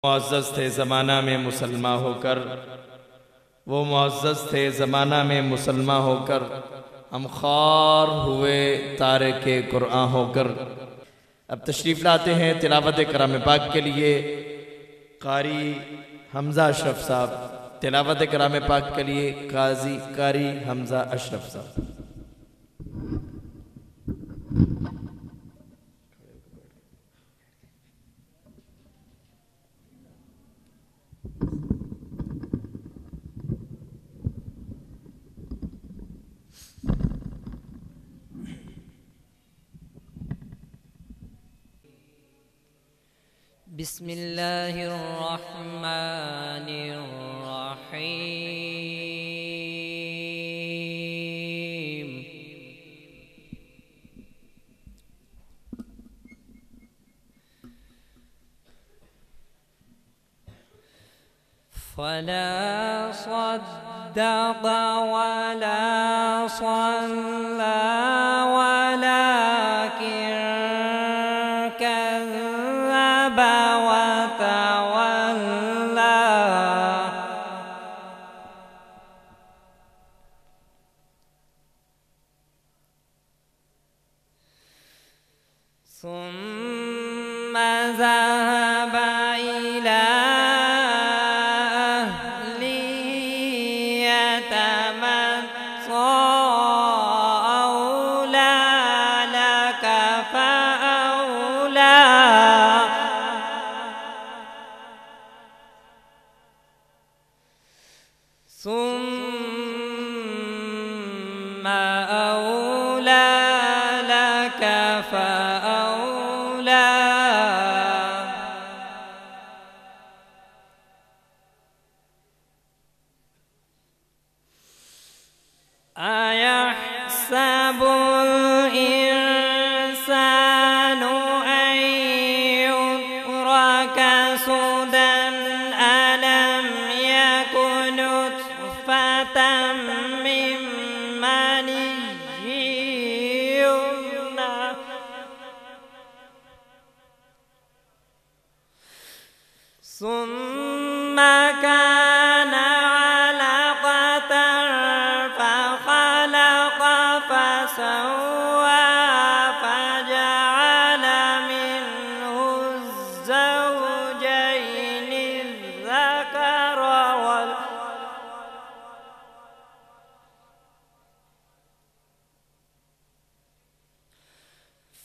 मुअज़्ज़ज़ थे ज़माना में मुसलमान होकर, वो मुअज़्ज़ज़ थे ज़माना में मुसलमान होकर, हम ख़ार हुए तारिके कुरआन होकर। अब तशरीफ़ लाते हैं तिलावत कलाम पाक के लिए कारी हमज़ा अशरफ साहब। तिलावत कलाम पाक के लिए कारी हमज़ा अशरफ साहब। बिस्मिल्लाहिर्रहमानिर्रहीम। फला सद्दक़ वला सल्ला वलाकिन कज़्ज़ब वतवल्ला। ثم ذهب إلى ثم أولى لك فأولى. أيحسب الإنسان أن يترك سدى ألم يكن نطفة من مني يمنى ثم كان علقة فخلق فسوى فجعل منه الزوجين الذكر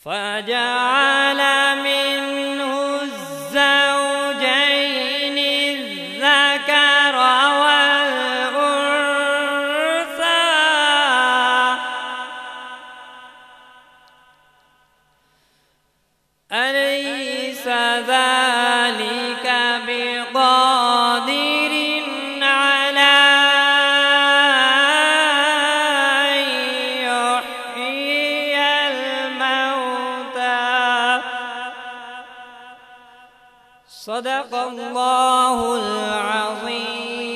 فجعل منه الزوجين الذكر والأنثى. أليس ذلك بقادر على أن يحيي الموتى؟ صدق الله العظيم.